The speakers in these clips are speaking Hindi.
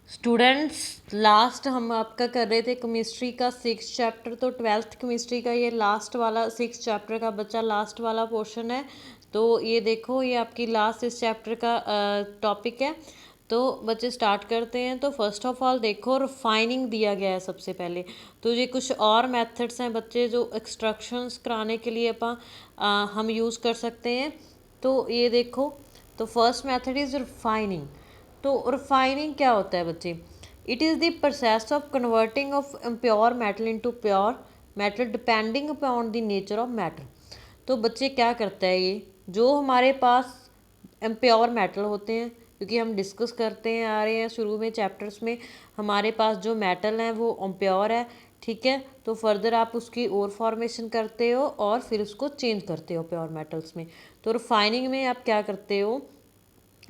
स्टूडेंट्स, लास्ट हम आपका कर रहे थे केमिस्ट्री का 6 चैप्टर। तो 12th केमिस्ट्री का ये लास्ट वाला 6 चैप्टर का बच्चा लास्ट वाला पोर्शन है। तो ये देखो, ये आपकी लास्ट इस चैप्टर का टॉपिक है। तो बच्चे स्टार्ट करते हैं। तो फर्स्ट ऑफ ऑल देखो, रिफाइनिंग दिया गया है सबसे पहले। तो ये कुछ और मेथड्स हैं बच्चे जो एक्सट्रैक्शंस कराने के लिए हम यूज़ कर सकते हैं। तो ये देखो, तो फर्स्ट मेथड इज़ रिफाइनिंग। तो रिफाइनिंग क्या होता है बच्चे? It is the process of converting of impure metal into pure metal depending upon the nature of matter. तो बच्चे क्या करता है ये, जो हमारे पास इम्प्योर मेटल होते हैं, क्योंकि हम डिस्कस करते हैं आ रहे हैं शुरू में चैप्टर्स में, हमारे पास जो मेटल है वो इम्प्योर है, ठीक है। तो फर्दर आप उसकी और फॉर्मेशन करते हो और फिर उसको चेंज करते हो प्योर मेटल्स में। तो रिफाइनिंग में आप क्या करते हो?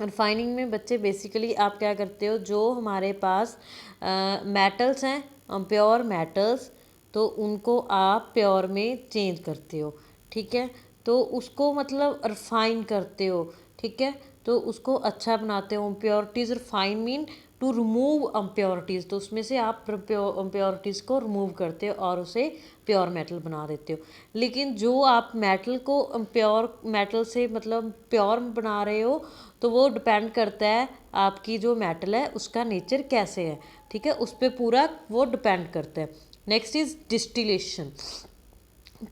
रिफाइनिंग में बच्चे बेसिकली आप क्या करते हो, जो हमारे पास मेटल्स हैं प्योर मेटल्स, तो उनको आप प्योर में चेंज करते हो, ठीक है। तो उसको मतलब रिफाइन करते हो, ठीक है। तो उसको अच्छा बनाते हो। Impurities refine mean to remove impurities. तो उसमें से आप इम्प्योरिटीज़ को रिमूव करते हो और उसे प्योर मेटल बना देते हो। लेकिन जो आप मेटल को प्योर मेटल से मतलब प्योर बना रहे हो, तो वो डिपेंड करता है आपकी जो मेटल है उसका नेचर कैसे है, ठीक है, उस पर पूरा वो डिपेंड करता है। Next is distillation.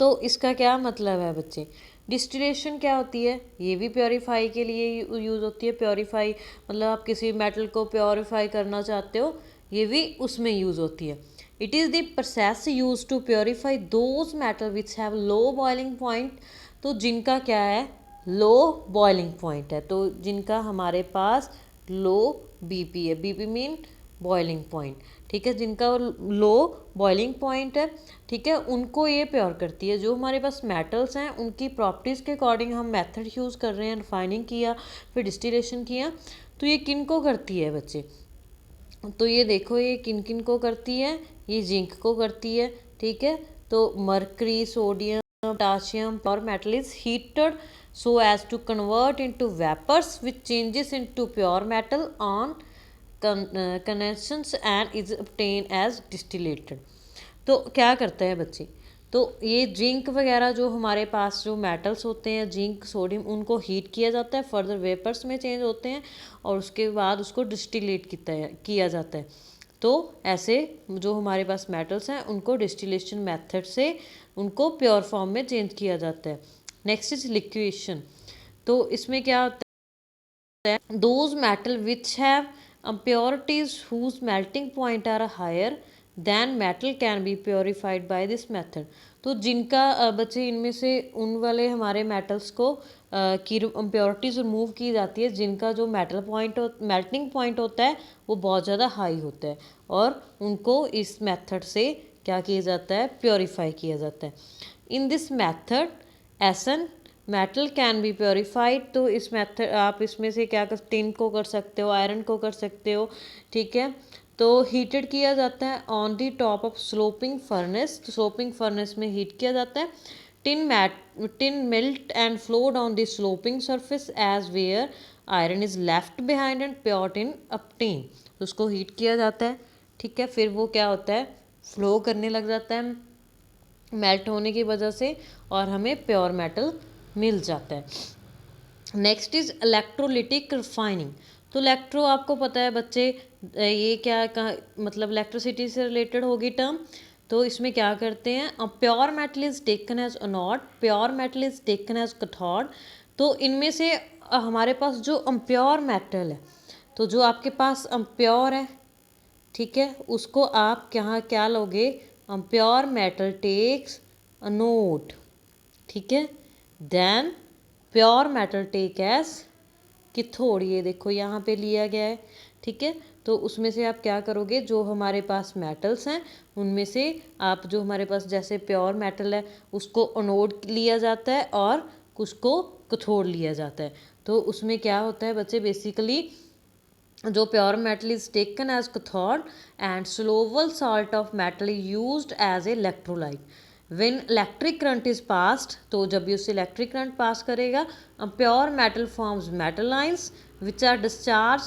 तो इसका क्या मतलब है बच्चे? डिस्टिलेशन क्या होती है? ये भी प्योरीफाई के लिए यूज़ होती है। प्योरीफाई मतलब आप किसी मेटल को प्योरीफाई करना चाहते हो, ये भी उसमें यूज़ होती है। It is the process use to purify those metal which have low boiling point. तो जिनका क्या है, लो बॉइलिंग पॉइंट है, तो जिनका हमारे पास लो बीपी है, बीपी मीन बॉइलिंग पॉइंट, ठीक है, जिनका लो बॉइलिंग पॉइंट है, ठीक है, उनको ये प्योर करती है। जो हमारे पास मेटल्स हैं उनकी प्रॉपर्टीज़ के अकॉर्डिंग हम मेथड यूज़ कर रहे हैं, रिफाइनिंग किया फिर डिस्टिलेशन किया। तो ये किन को करती है बच्चे? तो ये देखो, ये किन किन को करती है? ये जिंक को करती है, ठीक है। तो मरकरी, सोडियम, पोटाशियम और metal is heated so as to convert into vapors which changes into pure metal on condensations and is obtained as distillated। तो क्या करते हैं बच्चे? तो ये जिंक वगैरह जो हमारे पास जो मेटल्स होते हैं, जिंक, सोडियम, उनको हीट किया जाता है, फर्दर वेपर्स में चेंज होते हैं और उसके बाद उसको डिस्टिलेट किया जाता है। तो ऐसे जो हमारे पास मेटल्स हैं उनको डिस्टिलेशन मेथड से उनको प्योर फॉर्म में चेंज किया जाता है। Next is liquidation. तो इसमें क्या होता है? Those metal which have impurities whose melting point are higher than metal can be purified by this method। तो जिनका बच्चे इनमें से उन वाले हमारे मेटल्स को की इम्प्योरिटीज़ रिमूव की जाती है जिनका जो मेल्टिंग पॉइंट होता है वो बहुत ज़्यादा हाई होता है, और उनको इस मेथड से क्या किया जाता है? प्योरीफाई किया जाता है। In this method essence metal can be purified. तो इस मेथड आप इसमें से क्या कर, टिन को कर सकते हो, आयरन को कर सकते हो, ठीक है। तो हीटेड किया जाता है on the top of sloping furnace. तो स्लोपिंग फर्नेस में हीट किया जाता है। Tin melt and flowed on the sloping surface as where iron is left behind and pure tin obtain. तो उसको हीट किया जाता है, ठीक है, फिर वो क्या होता है? फ्लो करने लग जाता है मेल्ट होने की वजह से, और हमें प्योर मेटल मिल जाता है। Next is electrolytic refining. तो इलेक्ट्रो आपको पता है बच्चे, ये मतलब इलेक्ट्रिसिटी से रिलेटेड होगी टर्म। तो इसमें क्या करते हैं? Pure metal is taken as anode, pure metal is taken as cathode. तो इनमें से हमारे पास जो अम्प्योर मेटल है, तो जो आपके पास अम्प्योर है, ठीक है, उसको आप क्या लोगे? प्योर मेटल टेक्स एनोड, ठीक है। Then pure metal take as cathode. ये देखो यहाँ पे लिया गया है, ठीक है। तो उसमें से आप क्या करोगे? जो हमारे पास मेटल्स हैं उनमें से आप जो हमारे पास जैसे प्योर मेटल है उसको एनोड लिया जाता है और उसको कैथोड लिया जाता है। तो उसमें क्या होता है बच्चे? बेसिकली जो pure metal is taken as cathode and soluble salt of metal is used as a electrolyte when electric current is passed। तो जब भी उससे इलेक्ट्रिक करंट पास करेगा, pure metal forms metal ions which are discharge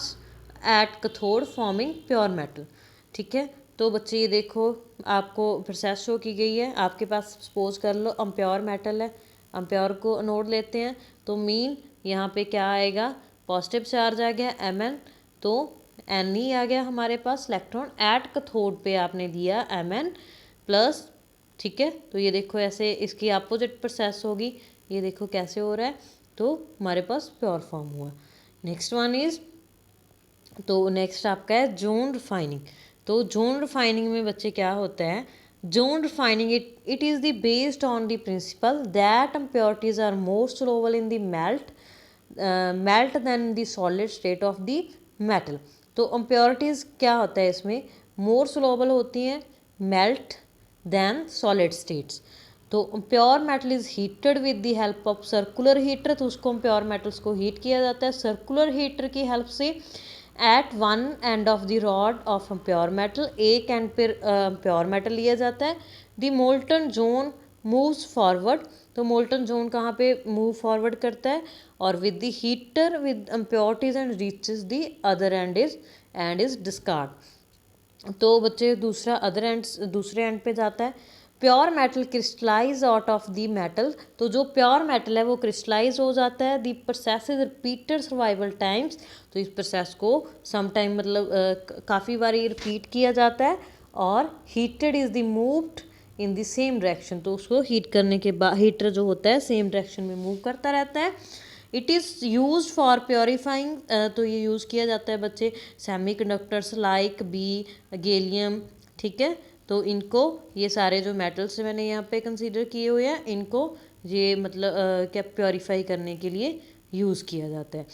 at cathode forming pure metal. ठीक है, तो बच्चे ये देखो आपको प्रोसेस शो की गई है। आपके पास सपोज कर लो अम्प्योर मेटल है, अम्प्योर को नोड लेते हैं तो मीन यहाँ पे क्या आएगा, पॉजिटिव चार्ज आ गया Mn, तो Ne आ गया हमारे पास इलेक्ट्रॉन। एट कैथोड पे आपने दिया Mn प्लस। ठीक है, तो ये देखो ऐसे इसकी अपोजिट प्रोसेस होगी। ये देखो कैसे हो रहा है, तो हमारे पास प्योर फॉर्म हुआ। नेक्स्ट वन इज, तो नेक्स्ट आपका है जोन रिफाइनिंग। तो जोन रिफाइनिंग में बच्चे क्या होता है, zone refining it is the based on the principle that impurities are more soluble in the melt than the solid state of the metal. तो इम्प्योरिटीज़ क्या होता है इसमें, मोर सोलेबल होती हैं मेल्ट देन सॉलिड स्टेट्स। तो pure metal is heated with the help of circular heater, तो उसको प्योर मेटल्स को हीट किया जाता है सर्कुलर हीटर की हेल्प से। At one end of the rod of pure metal, एक एंड पर प्योर मेटल लिया जाता है। The molten zone moves forward, तो मोल्टन जोन कहाँ पे मूव फॉरवर्ड करता है, और with the heater with impurities and reaches the other end is discard. तो बच्चे दूसरा अदर एंड, दूसरे एंड पे जाता है। Pure metal crystallise out of the metal, तो जो प्योर मेटल है वो क्रिस्टलाइज हो जाता है। The process is repeated survival times, तो इस प्रोसेस को सम टाइम मतलब काफ़ी बार रिपीट किया जाता है। और heated is the moved in the same direction, तो उसको हीट करने के बाद हीटर जो होता है सेम डायरेक्शन में मूव करता रहता है। It is use for purifying, तो ये यूज़ किया जाता है बच्चे semiconductors like B gallium. ठीक है, तो इनको ये सारे जो मेटल्स मैंने यहाँ पे कंसीडर किए हुए हैं, इनको ये मतलब क्या प्योरीफाई करने के लिए यूज़ किया जाता है।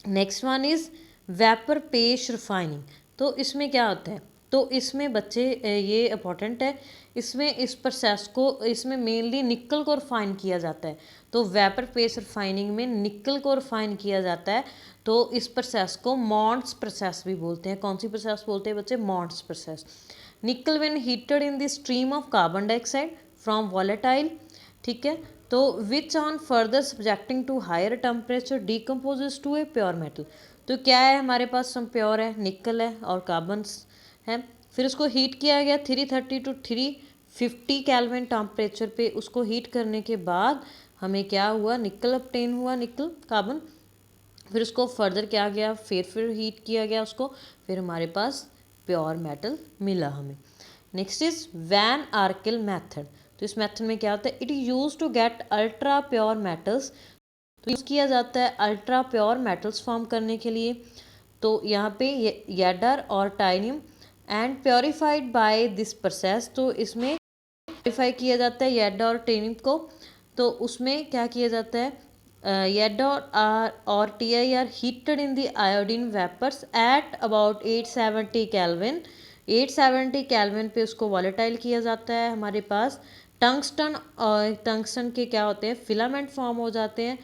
नेक्स्ट वन इज़ वेपर पेश रिफाइनिंग। तो इसमें क्या होता है, तो इसमें बच्चे ये इंपॉर्टेंट है, इसमें इस प्रोसेस को इसमें मेनली निकल को रिफाइन किया जाता है। तो वेपर पेस रिफाइनिंग में निकल को रिफाइन किया जाता है। तो इस प्रोसेस को मॉन्ट्स प्रोसेस भी बोलते हैं। कौन सी प्रोसेस बोलते हैं बच्चे, Mond's process. Nickel when heated in the stream of carbon dioxide from volatile. ठीक है, तो which on further subjecting to higher temperature decomposes to a pure metal. तो क्या है हमारे पास, सम प्योर है, निकल है और कार्बन्स है। फिर उसको हीट किया गया 330 टू 350 केल्विन टेम्परेचर पे। उसको हीट करने के बाद हमें क्या हुआ, निकल अपटेन हुआ, निकल कार्बन। फिर उसको फर्दर क्या गया, फिर हीट किया गया उसको, फिर हमारे पास प्योर मेटल मिला हमें। Next is van Arkel method. तो इस मेथड में क्या होता है, it is use to get ultra pure metals. तो यूज़ किया जाता है अल्ट्रा प्योर मेटल्स फॉर्म करने के लिए। तो यहाँ पे येडर और titanium and purified by this process. तो इसमें प्योरीफाई किया जाता है येडर और टाइनियम को। तो उसमें क्या किया जाता है, येडर और T are heated in the iodine vapours at about 870 kelvin. 870 kelvin पे उसको वॉलेटाइल किया जाता है। हमारे पास टंगस्टन, और टंगस्टन के क्या होते हैं, फिलामेंट फॉर्म हो जाते हैं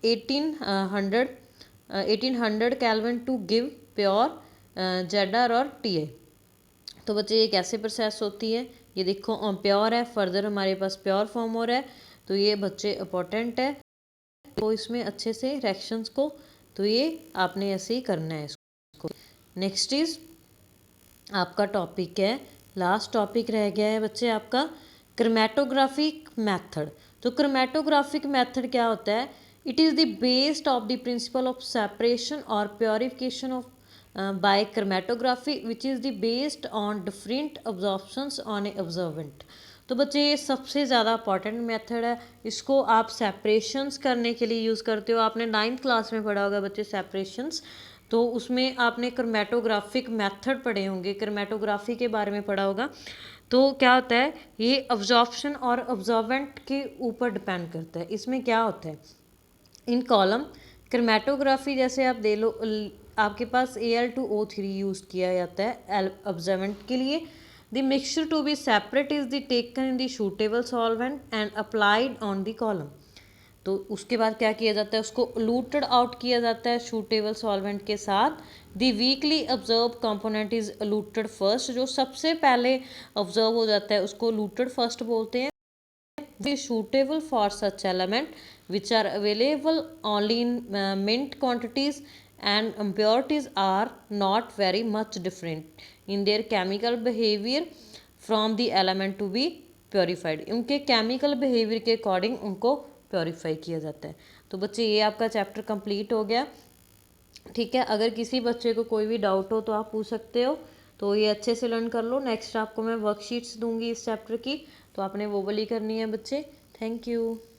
1800 केल्विन टू गिव प्योर जेडर और टी। तो बच्चे ये कैसे प्रोसेस होती है, ये देखो प्योर है, फर्दर हमारे पास प्योर फॉर्म हो रहा है। तो ये बच्चे इंपॉर्टेंट है, तो इसमें अच्छे से रिएक्शंस को, तो ये आपने ऐसे ही करना है इसको। नेक्स्ट इज आपका टॉपिक है, लास्ट टॉपिक रह गया है बच्चे आपका क्रोमैटोग्राफिक मेथड। तो क्रोमैटोग्राफिक मेथड क्या होता है, it is the based of the principle of separation और purification of by chromatography which is the based on different adsorptions on a adsorbent. तो बच्चे ये सबसे ज़्यादा इंपॉर्टेंट मेथड है। इसको आप सेपरेशंस करने के लिए यूज़ करते हो। आपने 9th क्लास में पढ़ा होगा बच्चे सेपरेशंस, तो उसमें आपने क्रोमैटोग्राफिक मेथड पढ़े होंगे, क्रोमैटोग्राफी के बारे में पढ़ा होगा। तो क्या होता है, ये ऑब्जॉर्प्शन और ऑब्जर्वेंट के ऊपर डिपेंड करता है। इसमें क्या होता है, इन कॉलम क्रोमैटोग्राफी जैसे आप दे लो, आपके पास Al2O3 यूज़ किया जाता है ऑब्जर्वेंट के लिए। The mixture to be separate is the taken in the suitable solvent and applied on the column. तो उसके बाद क्या किया जाता है, उसको लूटेड आउट किया जाता है शूटेबल सॉल्वेंट के साथ। The weekly observe component is looted first, जो सबसे पहले ऑब्जर्व हो जाता है उसको लूटेड फर्स्ट बोलते हैं। suitable for such element which are available only in mint quantities and impurities are not very much different in their chemical behavior from the element to be purified. उनके chemical behavior के according उनको purify किया जाता है। तो बच्चे ये आपका चैप्टर कंप्लीट हो गया। ठीक है, अगर किसी बच्चे को कोई भी डाउट हो तो आप पूछ सकते हो। तो ये अच्छे से लर्न कर लो। नेक्स्ट आपको मैं वर्कशीट्स दूंगी इस चैप्टर की, तो आपने वो वाली करनी है बच्चे। Thank you.